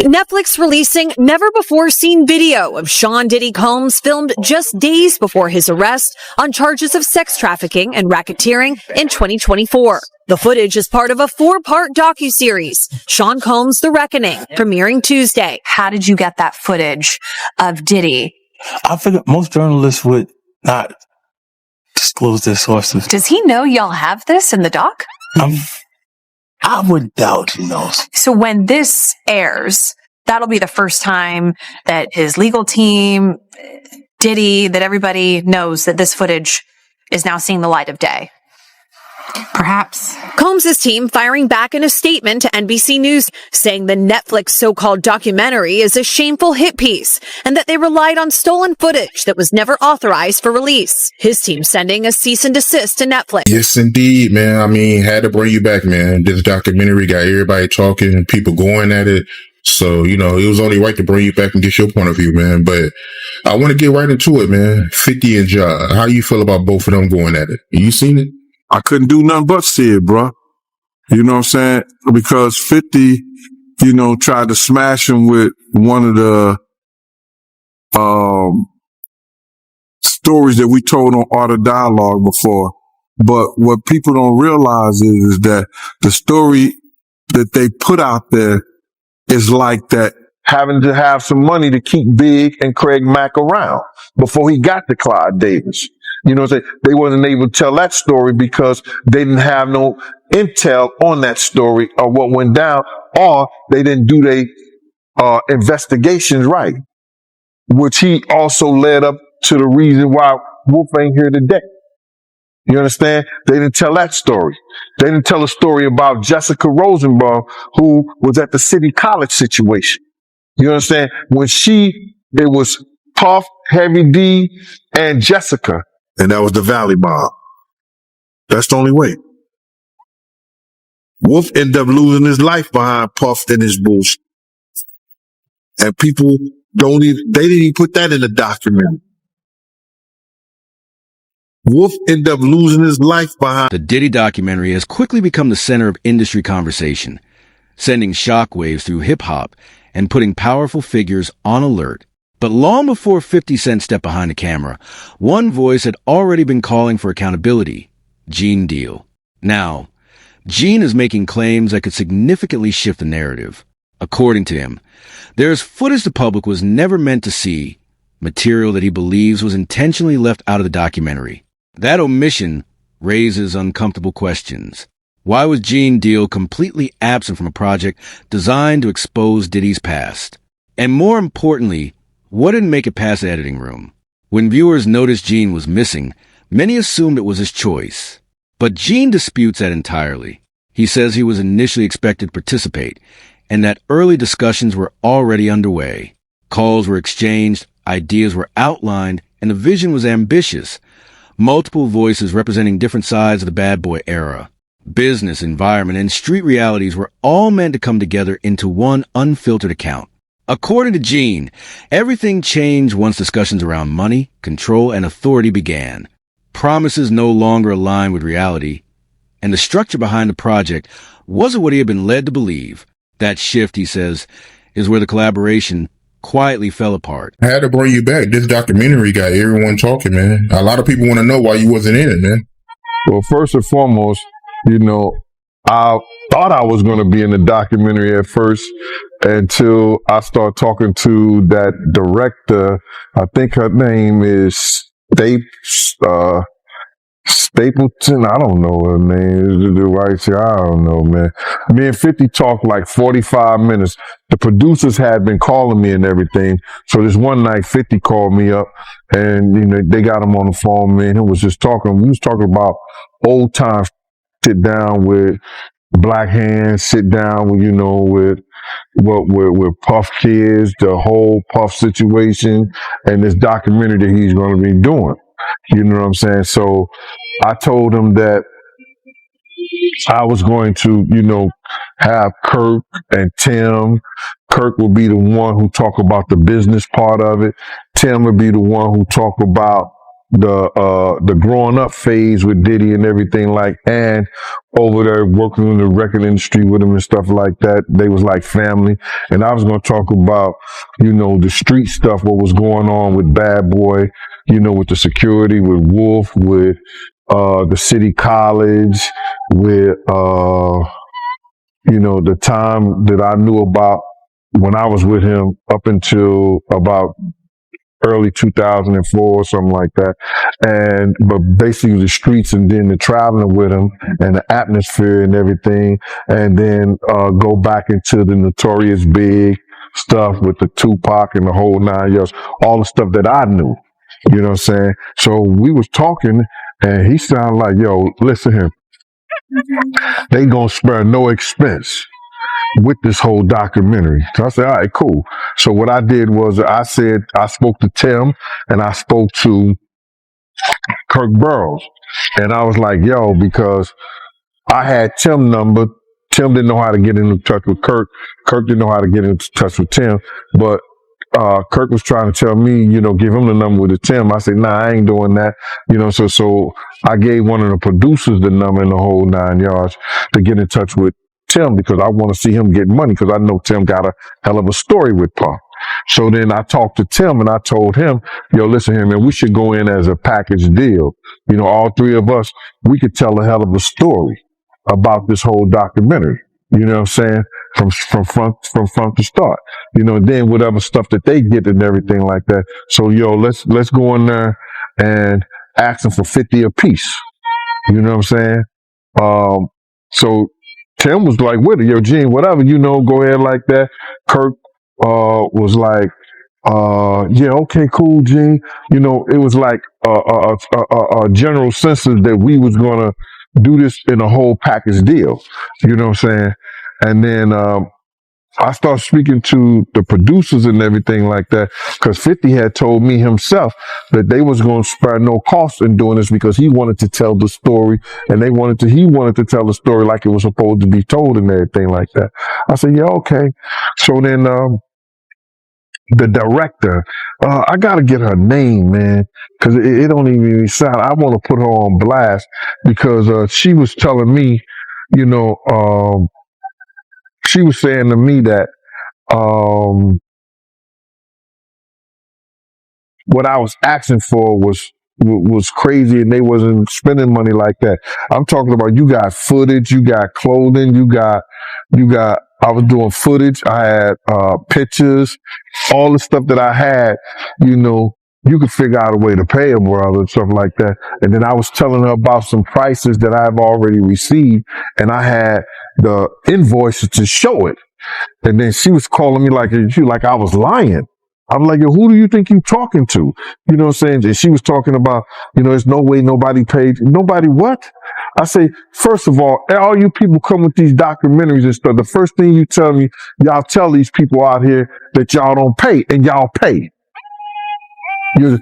Netflix releasing never-before-seen video of Sean Diddy Combs filmed just days before his arrest on charges of sex trafficking and racketeering in 2024. The footage is part of a 4-part docuseries, Sean Combs: The Reckoning, premiering Tuesday. How did you get that footage of Diddy? I figure most journalists would not disclose their sources. Does he know y'all have this in the doc? I would doubt he knows. So when this airs, that'll be the first time that his legal team, Diddy, that everybody knows that this footage is now seeing the light of day. Perhaps. Combs' team firing back in a statement to NBC News, saying the Netflix so-called documentary is a shameful hit piece and that they relied on stolen footage that was never authorized for release. His team sending a cease and desist to Netflix. Yes, indeed, man. I mean, had to bring you back, man. This documentary got everybody talking and people going at it. So, it was only right to bring you back and get your point of view, man. But I want to get right into it, man. 50 and Ja. How you feel about both of them going at it? You seen it? I couldn't do nothing but see it, bro. You know what I'm saying? Because 50, tried to smash him with one of the stories that we told on Art of Dialogue before. But what people don't realize is that the story that they put out there is like that, having to have some money to keep Big and Craig Mack around before he got to Clyde Davis. You know what I'm saying? They wasn't able to tell that story because they didn't have no intel on that story or what went down, or they didn't do their investigations right, which he also led up to the reason why Wolf ain't here today. You understand? They didn't tell that story. They didn't tell a story about Jessica Rosenbaum, who was at the City College situation. You understand? It was Puff, Heavy D, and Jessica. And that was the Valley Mob. That's the only way. Wolf ended up losing his life behind Puff and his bullshit. And people they didn't even put that in the documentary. Wolf ended up losing his life behind. The Diddy documentary has quickly become the center of industry conversation, sending shockwaves through hip-hop and putting powerful figures on alert. But long before 50 Cent stepped behind the camera, one voice had already been calling for accountability: Gene Deal. Now, Gene is making claims that could significantly shift the narrative. According to him, there's footage the public was never meant to see, material that he believes was intentionally left out of the documentary. That omission raises uncomfortable questions. Why was Gene Deal completely absent from a project designed to expose Diddy's past? And more importantly, what didn't make it past the editing room? When viewers noticed Gene was missing, many assumed it was his choice. But Gene disputes that entirely. He says he was initially expected to participate, and that early discussions were already underway. Calls were exchanged, ideas were outlined, and the vision was ambitious. Multiple voices representing different sides of the bad boy era. Business, environment, and street realities were all meant to come together into one unfiltered account. According to Gene, everything changed once discussions around money, control, and authority began. Promises no longer aligned with reality, and the structure behind the project wasn't what he had been led to believe. That shift, he says, is where the collaboration quietly fell apart. I had to bring you back. This documentary got everyone talking, man. A lot of people want to know why you wasn't in it, man. Well, first and foremost, I thought I was going to be in the documentary at first until I started talking to that director. I think her name is Stapleton. I don't know her name. The right here. I don't know, man. Me and 50 talked like 45 minutes. The producers had been calling me and everything. So this one night, 50 called me up and, they got him on the phone, man. He was just talking. We was talking about old times. Sit down with Black Hands, sit down with, with Puff Kids, the whole Puff situation, and this documentary that he's going to be doing. You know what I'm saying? So I told him that I was going to, have Kirk and Tim. Kirk will be the one who talk about the business part of it. Tim will be the one who talk about the growing up phase with Diddy and everything, like, and over there working in the record industry with him and stuff like that. They was like family. And I was going to talk about, the street stuff, what was going on with Bad Boy, with the security, with Wolf, with the city college, with the time that I knew about when I was with him up until about early 2004 or something like that. But basically the streets and then the traveling with him and the atmosphere and everything. And then, go back into the Notorious Big stuff with the Tupac and the whole 9 yards, all the stuff that I knew, you know what I'm saying? So we was talking and he sounded like, yo, listen here, they gonna spare no expense with this whole documentary. So I said, all right, cool. So what I did was I spoke to Tim and I spoke to Kirk Burrows. And I was like, yo, because I had Tim's number. Tim didn't know how to get in touch with Kirk. Kirk didn't know how to get in touch with Tim. But Kirk was trying to tell me, give him the number with the Tim. I said, nah, I ain't doing that. So I gave one of the producers the number in the whole 9 yards to get in touch with Tim because I want to see him get money because I know Tim got a hell of a story with Puff. So then I talked to Tim and I told him, yo, listen here, man, we should go in as a package deal. All three of us, we could tell a hell of a story about this whole documentary. You know what I'm saying? From front to start. And then whatever stuff that they get and everything like that. So let's go in there and ask them for 50 apiece. You know what I'm saying? So Tim was like with it, yo, Gene, whatever, go ahead like that. Kirk was like, yeah, okay, cool, Gene. It was like a general census that we was gonna do this in a whole package deal. You know what I'm saying? And then I started speaking to the producers and everything like that because 50 had told me himself that they was going to spare no cost in doing this because he wanted to tell the story and he wanted to tell the story like it was supposed to be told and everything like that. I said, yeah, okay. So then the director, I got to get her name, man, because it don't even sound, I want to put her on blast because she was telling me, she was saying to me that what I was asking for was crazy and they wasn't spending money like that. I'm talking about you got footage, you got clothing, you got I was doing footage, I had pictures, all the stuff that I had, you could figure out a way to pay a brother and stuff like that. And then I was telling her about some prices that I've already received and I had the invoices to show it. And then she was calling me like I was lying. I'm like, yo, who do you think you're talking to? You know what I'm saying? And she was talking about, there's no way nobody paid. Nobody what? I say, first of all you people come with these documentaries and stuff. The first thing you tell me, y'all tell these people out here that y'all don't pay and y'all pay. You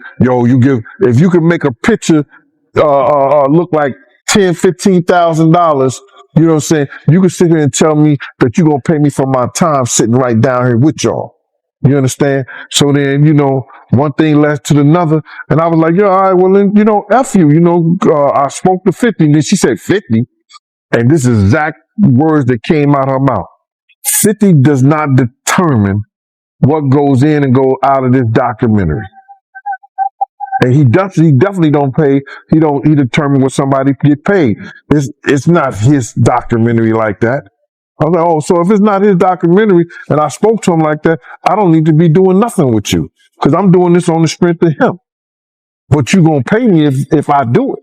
give, if you can make a picture, look like $10,000-$15,000, you know what I'm saying? You can sit here and tell me that you're going to pay me for my time sitting right down here with y'all. You understand? So then, one thing led to another. And I was like, yo, all right, well then, F you, I spoke to 50. And then she said 50. And this is exact words that came out her mouth. 50 does not determine what goes in and go out of this documentary. And he definitely don't pay. He determine what somebody get paid. It's not his documentary like that. I was like, oh, so if it's not his documentary and I spoke to him like that, I don't need to be doing nothing with you because I'm doing this on the strength of him. But you gonna pay me if I do it.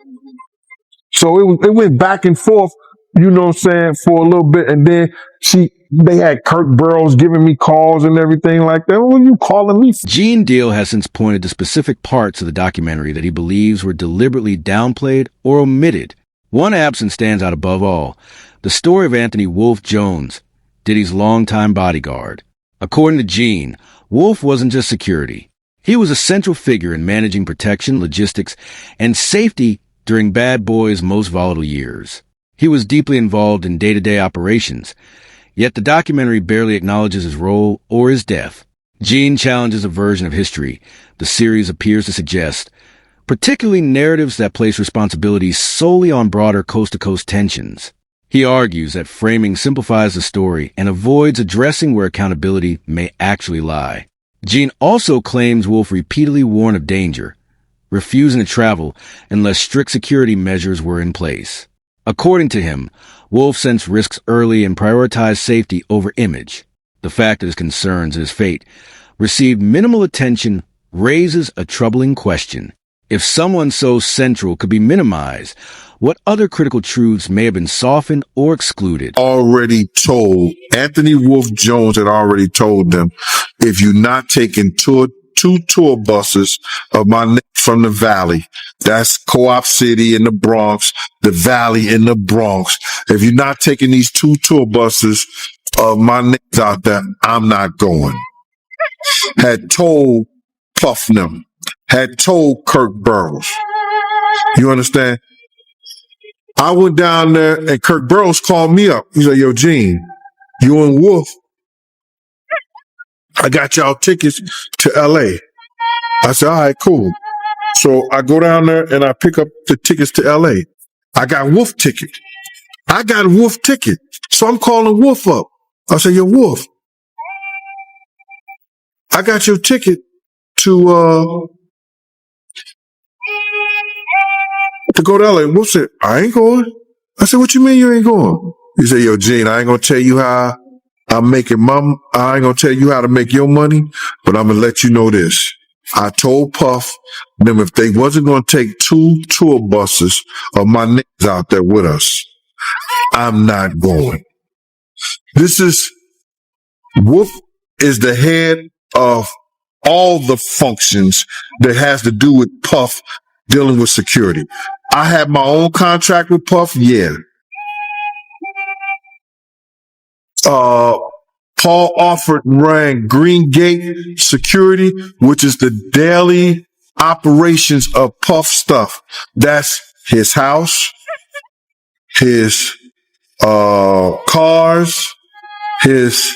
So it went back and forth, you know what I'm saying, for a little bit. And then they had Kirk Burrows giving me calls and everything like that. What are you calling me for? Gene Deal has since pointed to specific parts of the documentary that he believes were deliberately downplayed or omitted. One absence stands out above all: the story of Anthony Wolf Jones, Diddy's longtime bodyguard. According to Gene, Wolf wasn't just security. He was a central figure in managing protection, logistics, and safety during Bad Boy's most volatile years. He was deeply involved in day-to-day operations, yet the documentary barely acknowledges his role or his death. Gene challenges a version of history the series appears to suggest, particularly narratives that place responsibility solely on broader coast-to-coast tensions. He argues that framing simplifies the story and avoids addressing where accountability may actually lie. Gene also claims Wolf repeatedly warned of danger, refusing to travel unless strict security measures were in place. According to him, Wolf sensed risks early and prioritized safety over image. The fact that his concerns and his fate received minimal attention raises a troubling question. If someone so central could be minimized, what other critical truths may have been softened or excluded? Already told, Anthony Wolf Jones had already told them, if you're not taking two tour buses of my niggas from the Valley, that's Co-op City in the Bronx, the Valley in the Bronx. If you're not taking these 2 tour buses of my niggas out there, I'm not going. Had told Puff them, had told Kirk Burrows. You understand? I went down there and Kirk Burrows called me up. He said, yo, Gene, you and Wolf, I got y'all tickets to LA. I said, all right, cool. So I go down there and I pick up the tickets to LA. I got Wolf ticket. I got a Wolf ticket. So I'm calling Wolf up. I said, yo, Wolf, I got your ticket to go to LA. Wolf said, I ain't going. I said, what you mean you ain't going? He said, yo, Gene, I ain't gonna tell you how I'm making I ain't gonna tell you how to make your money, but I'm gonna let you know this. I told Puff them if they wasn't gonna take 2 tour buses of my niggas out there with us, I'm not going. Wolf is the head of all the functions that has to do with Puff dealing with security. I had my own contract with Puff, yeah. Paul Alford ran Green Gate Security, which is the daily operations of Puff stuff. That's his house, his cars, his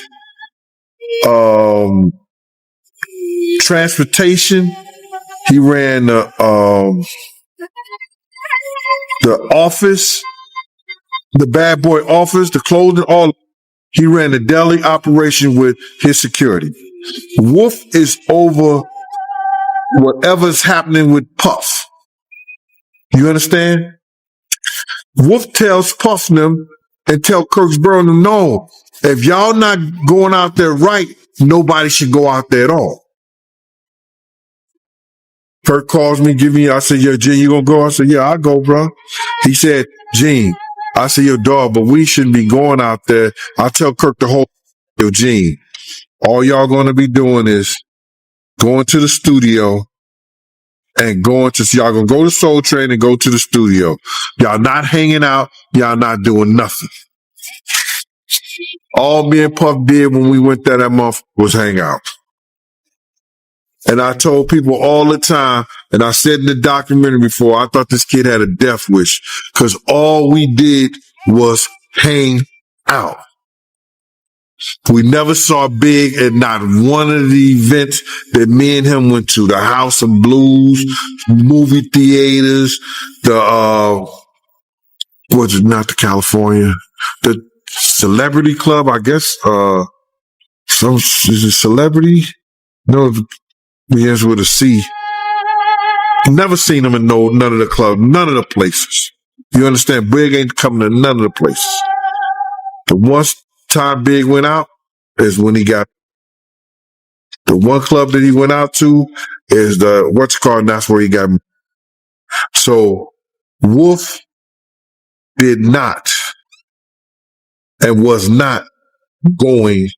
transportation. He ran the office, the bad boy office, the clothing, all. He ran the deli operation with his security. Wolf is over whatever's happening with Puff. You understand? Wolf tells Puff them and tell Kirksboro them, no, if y'all not going out there right, nobody should go out there at all. Kirk calls me, I said, yo, Gene, you gonna go? I said, yeah, I'll go, bro. He said, Gene, I said, yo, dog, but we shouldn't be going out there. I tell Kirk the whole, yo, Gene, all y'all going to be doing is going to the studio and y'all going to go to Soul Train and go to the studio. Y'all not hanging out. Y'all not doing nothing. All me and Puff did when we went there that month was hang out. And I told people all the time, and I said in the documentary before, I thought this kid had a death wish because all we did was hang out. We never saw Big at not one of the events that me and him went to. The House of Blues, movie theaters, not the California, the Celebrity Club, I guess, is it Celebrity? No, begins with a C. Never seen him in none of the clubs, none of the places. You understand? Big ain't coming to none of the places. The one time Big went out is when he got the one club that he went out to is and that's where he got. So Wolf did not and was not going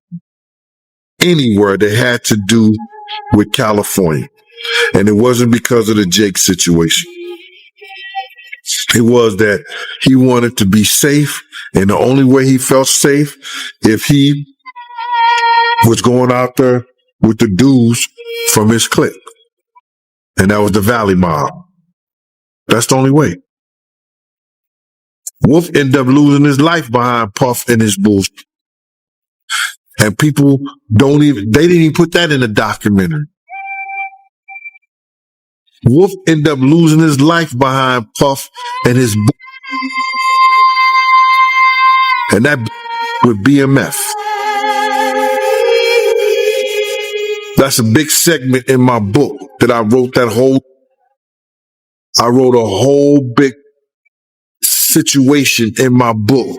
anywhere that had to do with California. And it wasn't because of the Jake situation. It was that he wanted to be safe, and the only way he felt safe if he was going out there with the dudes from his clique. And that was the Valley Mob. That's the only way. Wolf ended up losing his life behind Puff and his bullshit. And people they didn't even put that in the documentary. Wolf ended up losing his life behind Puff and his and that with BMF. That's a big segment in my book that I wrote I wrote a whole big situation in my book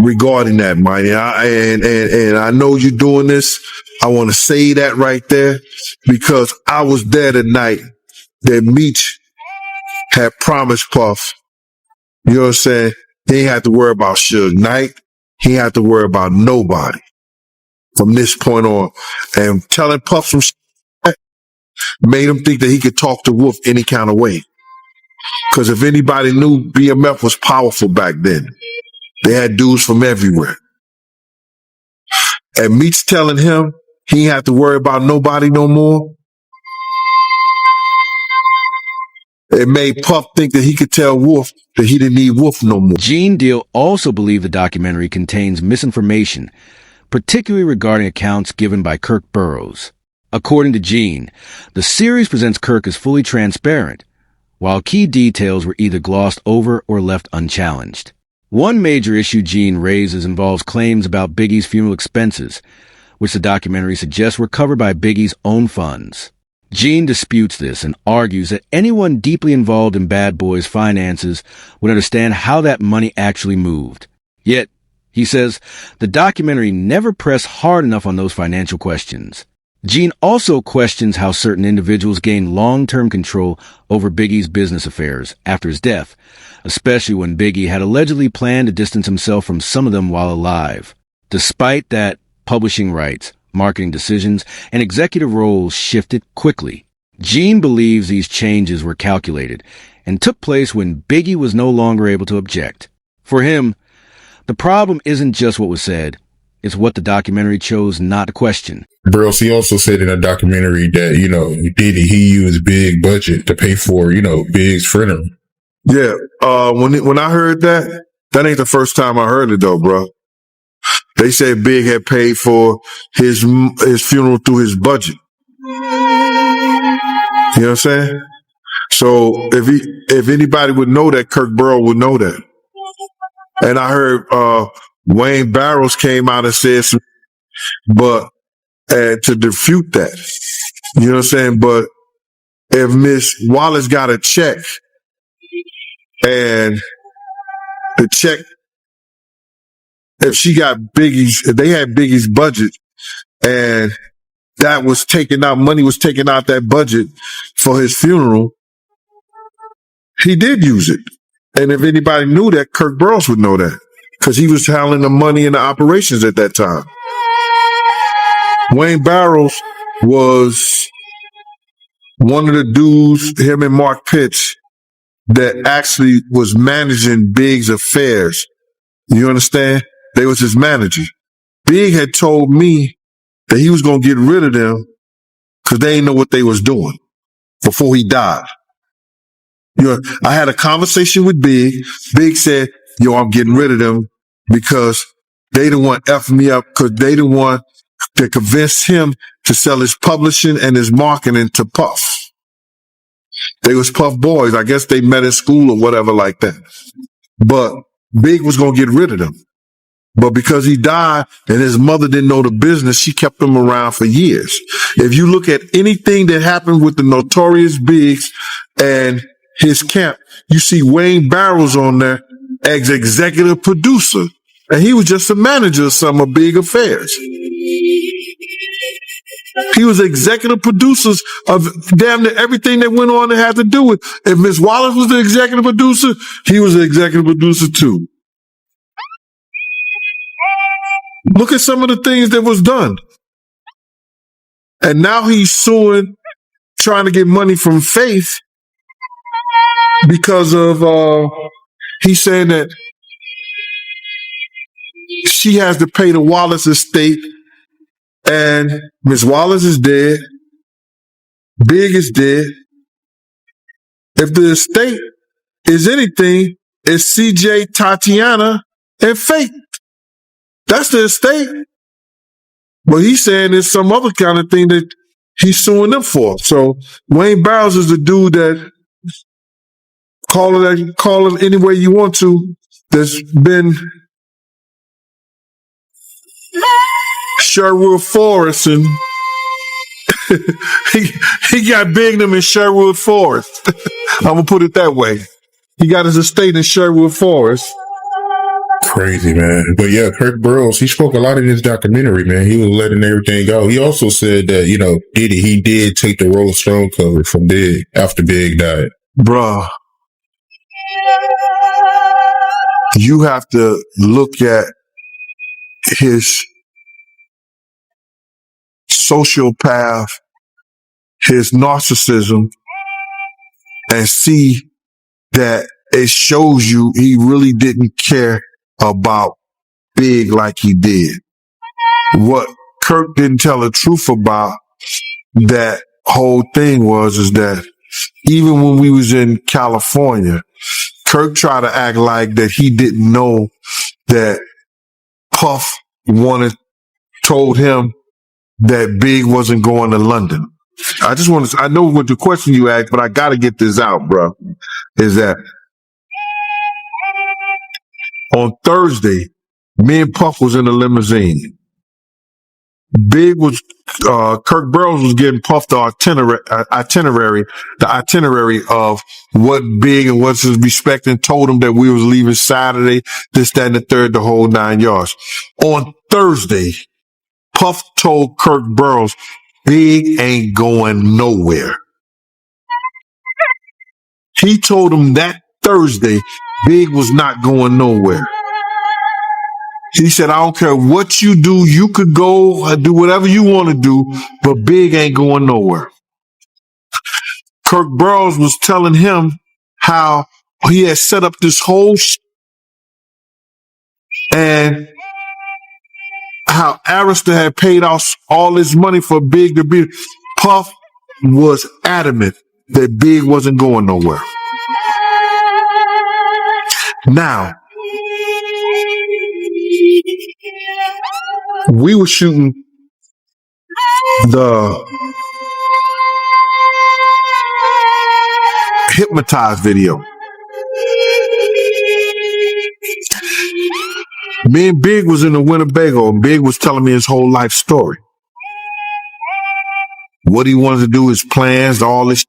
regarding that, man. And I know you're doing this. I want to say that right there because I was there the night that Meech had promised Puff. You know what I'm saying? He ain't had to worry about Suge Knight. He ain't had to worry about nobody from this point on. And telling Puff some shit made him think that he could talk to Wolf any kind of way. Because if anybody knew, BMF was powerful back then. They had dudes from everywhere. And Meech telling him he ain't have to worry about nobody no more. It made Puff think that he could tell Wolf that he didn't need Wolf no more. Gene Deal also believed the documentary contains misinformation, particularly regarding accounts given by Kirk Burroughs. According to Gene, the series presents Kirk as fully transparent, while key details were either glossed over or left unchallenged. One major issue Gene raises involves claims about Biggie's funeral expenses, which the documentary suggests were covered by Biggie's own funds. Gene disputes this and argues that anyone deeply involved in Bad Boy's finances would understand how that money actually moved. Yet, he says, the documentary never pressed hard enough on those financial questions. Gene also questions how certain individuals gained long-term control over Biggie's business affairs after his death, especially when Biggie had allegedly planned to distance himself from some of them while alive. Despite that, publishing rights, marketing decisions, and executive roles shifted quickly. Gene believes these changes were calculated and took place when Biggie was no longer able to object. For him, the problem isn't just what was said, it's what the documentary chose not to question. Burroughs, he also said in a documentary that, Diddy, he used big budget to pay for, Big's funeral. Yeah. When I heard that ain't the first time I heard it though, bro. They said Big had paid for his funeral through his budget. You know what I'm saying? So if anybody would know that, Kirk Burroughs would know that. And I heard Wayne Barrows came out and said some, but to refute that. You know what I'm saying? But if Miss Wallace got a check and the check, if they had Biggie's budget and that was money was taken out that budget for his funeral, he did use it. And if anybody knew that, Kirk Burroughs would know that because he was handling the money and the operations at that time. Wayne Barrows was one of the dudes, him and Mark Pitts, that actually was managing Big's affairs. You understand? They was his manager. Big had told me that he was going to get rid of them because they didn't know what they was doing before he died. I had a conversation with Big. Big said, I'm getting rid of them because they didn't want F me up because they didn't want to convince him to sell his publishing and his marketing to Puff. They was Puff boys. I guess they met in school or whatever like that. But Big was going to get rid of them. But because he died and his mother didn't know the business, she kept him around for years. If you look at anything that happened with the Notorious Biggs and his camp, you see Wayne Barrows on there as executive producer. And he was just a manager of some of Big affairs. He was executive producers of damn near everything that went on that had to do with. If Miss Wallace was the executive producer, he was the executive producer too. Look at some of the things that was done. And now he's suing, trying to get money from Faith because of, he's saying that she has to pay the Wallace estate and Miss Wallace is dead. Big is dead. If the estate is anything, it's CJ, Tatiana, and Faith. That's the estate. But he's saying there's some other kind of thing that he's suing them for. So Wayne Barrows is the dude that call it any way you want to. That's been Sherwood Forest, and he got Bignum in Sherwood Forest. I'm gonna put it that way. He got his estate in Sherwood Forest. Crazy, man. But yeah, Kirk Burrows, he spoke a lot in his documentary, man. He was letting everything go. He also said that, Diddy, he did take the Rolling Stone cover from Big after Big died. Bruh, you have to look at his sociopath, his narcissism, and see that it shows you he really didn't care about Big like he did. What Kirk didn't tell the truth about that whole thing is that even when we was in California, Kirk tried to act like that he didn't know that Puff told him that Big wasn't going to London. I know what the question you asked, but I got to get this out, bro, is that on Thursday, me and Puff was in a limousine. Kirk Burrows was getting Puff the itinerary of what Big and what's his respect, and told him that we was leaving Saturday, this, that, and the third, the whole 9 yards. On Thursday, Puff told Kirk Burrows, Big ain't going nowhere. He told him that Thursday, Big was not going nowhere. He said, I don't care what you do. You could go do whatever you want to do, but Big ain't going nowhere. Kirk Burrows was telling him how he had set up this whole and how Arista had paid off all his money for Big to be. Puff was adamant that Big wasn't going nowhere. Now, we were shooting the Hypnotized video. Me and Big was in the Winnebago, and Big was telling me his whole life story. What he wanted to do, his plans, all this.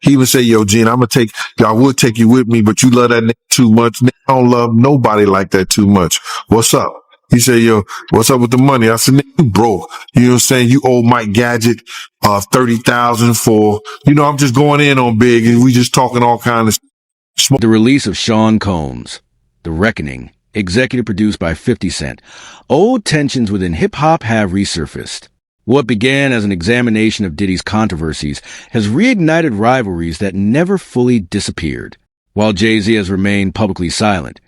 He even said, yo, Gene, I would take you with me, but you love that nigga too much. I don't love nobody like that too much. What's up? He said, yo, what's up with the money? I said, nigga, you broke. You know what I'm saying? You owe Mike Gadget, $30,000 for, I'm just going in on Big, and we just talking all kinds of smoke. The release of Sean Combs, The Reckoning, executive produced by 50 Cent. Old tensions within hip-hop have resurfaced. What began as an examination of Diddy's controversies has reignited rivalries that never fully disappeared, while Jay-Z has remained publicly silent.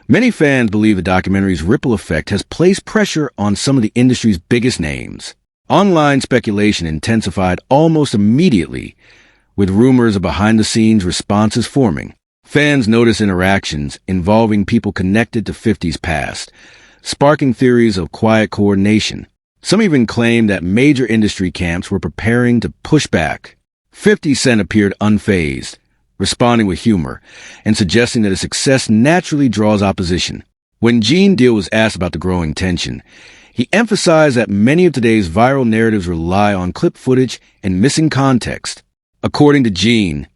Many fans believe the documentary's ripple effect has placed pressure on some of the industry's biggest names. Online speculation intensified almost immediately, with rumors of behind-the-scenes responses forming. Fans notice interactions involving people connected to 50's past, sparking theories of quiet coordination. Some even claim that major industry camps were preparing to push back. 50 Cent appeared unfazed, responding with humor, and suggesting that his success naturally draws opposition. When Gene Deal was asked about the growing tension, he emphasized that many of today's viral narratives rely on clip footage and missing context. According to Gene,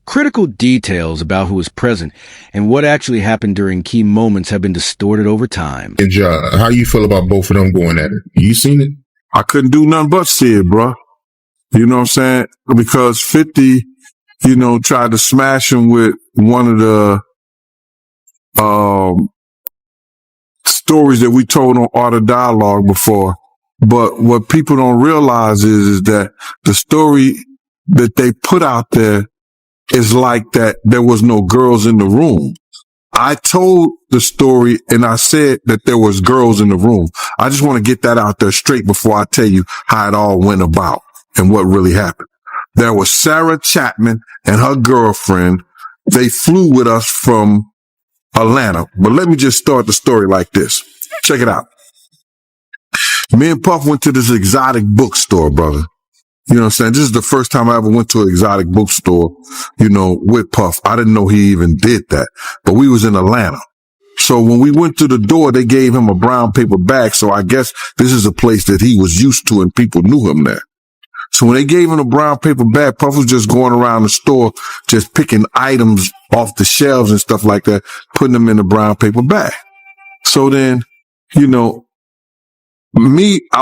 critical details about who was present and what actually happened during key moments have been distorted over time. And how you feel about both of them going at it? You seen it? I couldn't do nothing but see it, bro. You know what I'm saying? Because 50, tried to smash him with one of the stories that we told on Art of Dialogue before. But what people don't realize is that the story that they put out there is like that there was no girls in the room. I told the story and I said that there was girls in the room. I just want to get that out there straight before I tell you how it all went about and what really happened. There was Sarah Chapman and her girlfriend. They flew with us from Atlanta. But let me just start the story like this. Check it out. Me and Puff went to this exotic bookstore, brother. You know what I'm saying? This is the first time I ever went to an exotic bookstore, with Puff. I didn't know he even did that, but we was in Atlanta. So when we went to the door, they gave him a brown paper bag. So I guess this is a place that he was used to and people knew him there. So when they gave him a brown paper bag, Puff was just going around the store, just picking items off the shelves and stuff like that, putting them in a brown paper bag. So then, I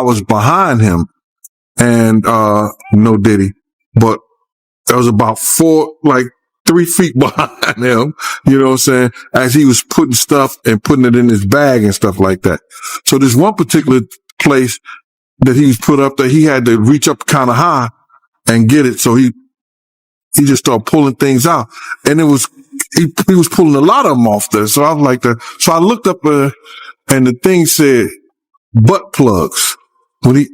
was behind him and, no Diddy, but I was about 3 feet behind him, you know what I'm saying, as he was putting stuff and putting it in his bag and stuff like that. So there's one particular place that he's put up there, he had to reach up kind of high and get it. So he just started pulling things out. And he was pulling a lot of them off there. So I was like so I looked up, and the thing said butt plugs. When he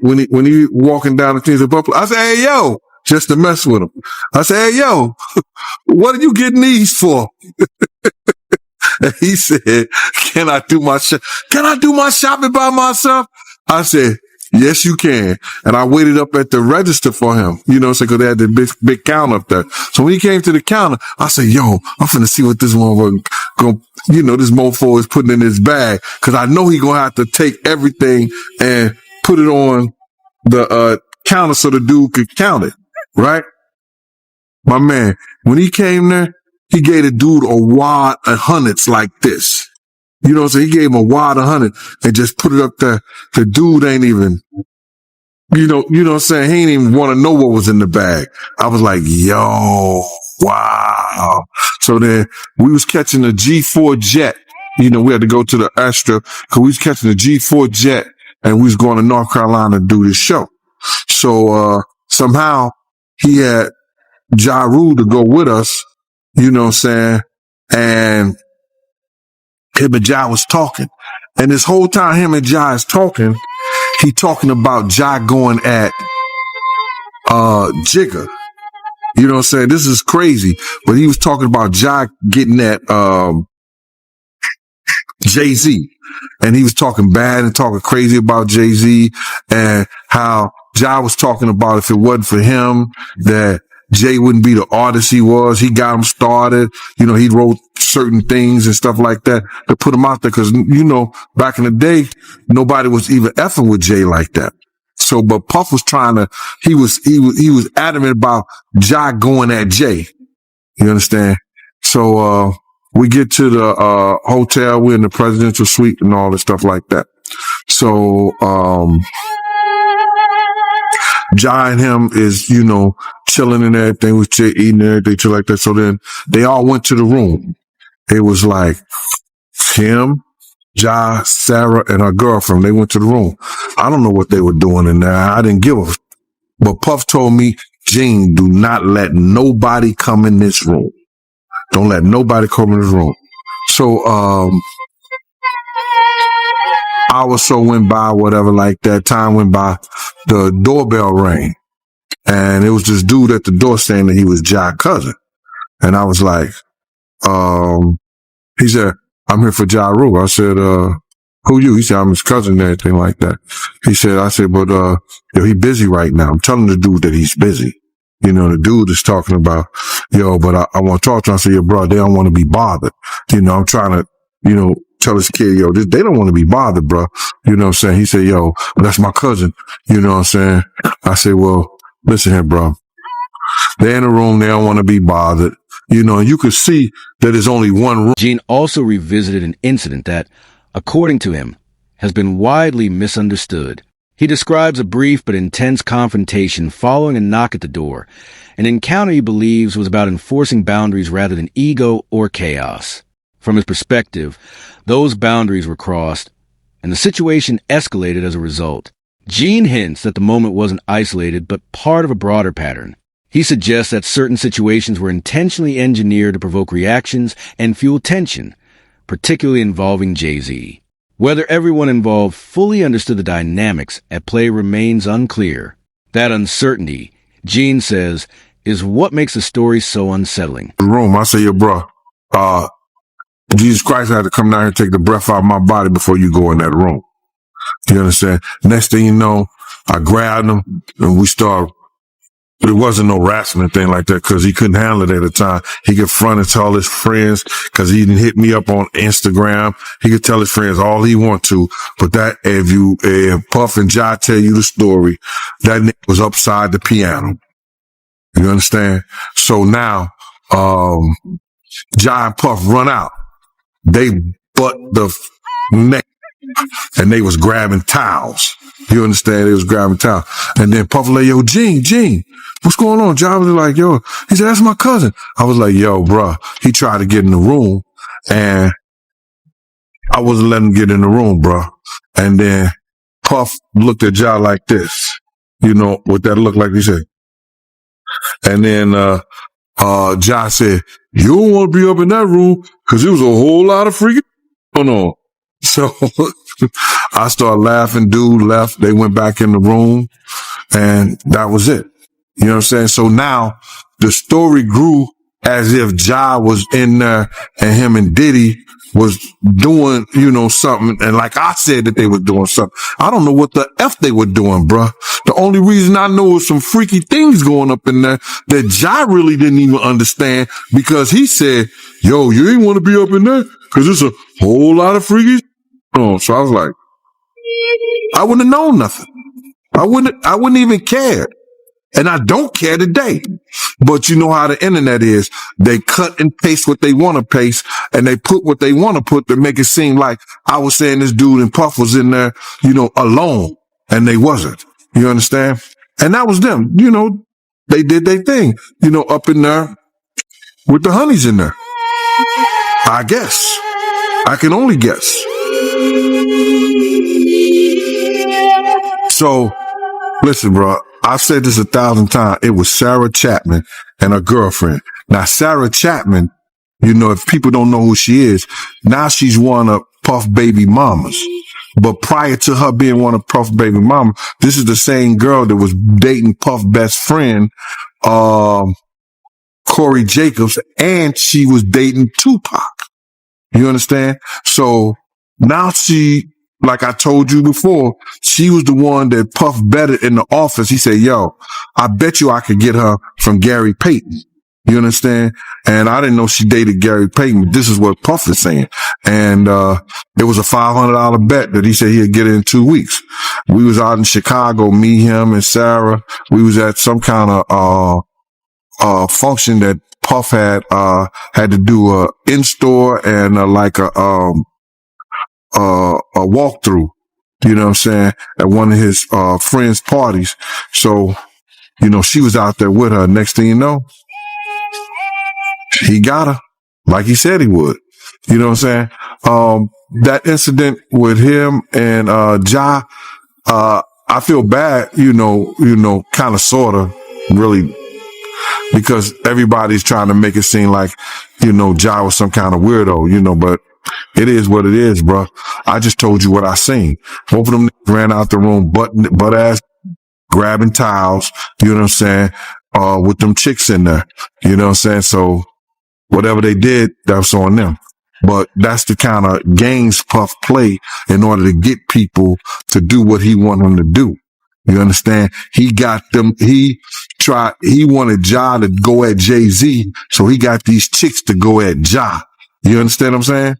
walking down the things of butt plugs, I said, "Hey, yo," just to mess with him. I said, "Hey, yo, what are you getting these for?" And he said, Can I do my shopping by myself? I said, "Yes, you can." And I waited up at the register for him, because they had the big counter up there. So when he came to the counter, I said, "Yo, I'm finna see what this motherfucker this mofo is putting in his bag." Cause I know he gonna have to take everything and put it on the, counter so the dude could count it. Right? My man, when he came there, he gave the dude a wad of hundreds like this. You know what I'm saying? He gave him a wad of 100 and just put it up there. The dude ain't even, you know what I'm saying? He ain't even want to know what was in the bag. I was like, yo, wow. So then we was catching a G4 jet. We had to go to the Astra because we was catching a G4 jet and we was going to North Carolina to do this show. So, somehow he had Ja Rule to go with us, you know what I'm saying? And him and Ja was talking. And this whole time him and Ja is talking, he talking about Ja going at Jigga. You know what I'm saying? This is crazy. But he was talking about Ja getting at Jay-Z. And he was talking bad and talking crazy about Jay-Z and how Ja was talking about if it wasn't for him, that Jay wouldn't be the artist he was. He got him started. He wrote certain things and stuff like that to put him out there. Cause, back in the day, nobody was even effing with Jay like that. So, but Puff was he was adamant about Ja going at Jay. You understand? So, we get to the, hotel. We're in the presidential suite and all this stuff like that. So, Ja and him is, chilling and everything with Jay, eating and everything, shit like that. So then they all went to the room. It was like him, Ja, Sarah, and her girlfriend. They went to the room. I don't know what they were doing in there. I didn't give a. But Puff told me, "Gene, do not let nobody come in this room. Don't let nobody come in this room." So, hour or so went by, whatever like that. Time went by. The doorbell rang. And it was this dude at the door saying that he was Ja's cousin. And I was like, he said, "I'm here for Ja Rule." I said, "Who you?" He said, "I'm his cousin," and everything like that. I said, "But, he busy right now." I'm telling the dude that he's busy. The dude is talking about, but I want to talk to him. I said, "Yo, bro, they don't want to be bothered." I'm trying to, tell this kid, they don't want to be bothered, bro. You know what I'm saying? He said, "Yo, but that's my cousin." You know what I'm saying? I said, "Well, listen here, bro. They're in a room. They don't want to be bothered." You could see that there's only one room. Gene also revisited an incident that, according to him, has been widely misunderstood. He describes a brief but intense confrontation following a knock at the door, an encounter he believes was about enforcing boundaries rather than ego or chaos. From his perspective, those boundaries were crossed, and the situation escalated as a result. Gene hints that the moment wasn't isolated but part of a broader pattern. He suggests that certain situations were intentionally engineered to provoke reactions and fuel tension, particularly involving Jay-Z. Whether everyone involved fully understood the dynamics at play remains unclear. That uncertainty, Gene says, is what makes the story so unsettling. Room, I say, "Yo, bro, Jesus Christ had to come down here and take the breath out of my body before you go in that room." You understand? Next thing you know, I grabbed him and we start It wasn't no harassment thing like that because he couldn't handle it at the time. He could front and tell his friends because he didn't hit me up on Instagram. He could tell his friends all he want to, but that if Puff and Jai tell you the story, that nigga was upside the piano. You understand? So now, Jai and Puff run out. They butt the neck and they was grabbing towels. You understand? They was grabbing towels. And then Puff was like, yo, Gene, what's going on? Jai was like, yo, he said, that's my cousin. I was like, yo, bruh. He tried to get in the room and I wasn't letting him get in the room, bruh. And then Puff looked at Jai like this, with that look like he said. And then, Jai said, you don't want to be up in that room because there was a whole lot of freaking going on. So I started laughing. Dude left. They went back in the room and that was it. You know what I'm saying? So now the story grew as if Jai was in there and him and Diddy was doing, something. And like I said that they were doing something. I don't know what the F they were doing, bruh. The only reason I know was some freaky things going up in there that Jai really didn't even understand because he said, yo, you ain't want to be up in there because there's a whole lot of freaky. So I was like, I wouldn't have known nothing. I wouldn't even care. And I don't care today. But you know how the internet is. They cut and paste what they want to paste and they put what they want to put to make it seem like I was saying this dude and Puff was in there, alone. And they wasn't. You understand? And that was them. They did their thing, up in there with the honeys in there. I guess. I can only guess. So, listen, bro. I've said this 1,000 times. It was Sarah Chapman and her girlfriend. Now, Sarah Chapman, if people don't know who she is, now she's one of Puff baby mamas. But prior to her being one of Puff baby mama, this is the same girl that was dating Puff best friend, Corey Jacobs, and she was dating Tupac. You understand? So now she, like I told you before, she was the one that Puff betted in the office. He said, yo, I bet you I could get her from Gary Payton. You understand? And I didn't know she dated Gary Payton, but this is what Puff is saying. And it was a $500 bet that he said he'd get it in 2 weeks. We was out in Chicago, me, him, and Sarah. We was at some kind of function that Puff had to do a in-store and like a walkthrough, you know what I'm saying, at one of his friends' parties. So, she was out there with her. Next thing you know, he got her like he said he would. You know what I'm saying? That incident with him and Jai, I feel bad, kind of, sort of, really, because everybody's trying to make it seem like, Jai was some kind of weirdo, but it is what it is, bro. I just told you what I seen. Both of them ran out the room, butt ass, grabbing towels, you know what I'm saying, with them chicks in there, you know what I'm saying? So whatever they did, that's on them. But that's the kind of games Puff play in order to get people to do what he wanted them to do. You understand? He got them, he wanted Ja to go at Jay-Z, so he got these chicks to go at Ja. You understand what I'm saying?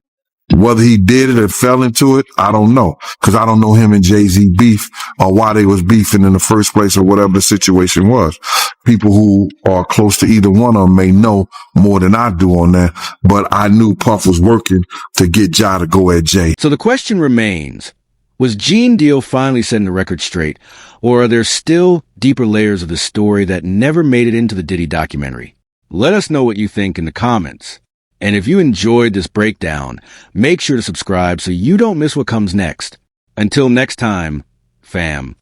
Whether he did it or fell into it, I don't know. Cause I don't know him and Jay-Z beef or why they was beefing in the first place or whatever the situation was. People who are close to either one of them may know more than I do on that. But I knew Puff was working to get Ja to go at Jay. So the question remains, was Gene Deal finally setting the record straight? Or are there still deeper layers of the story that never made it into the Diddy documentary? Let us know what you think in the comments. And if you enjoyed this breakdown, make sure to subscribe so you don't miss what comes next. Until next time, fam.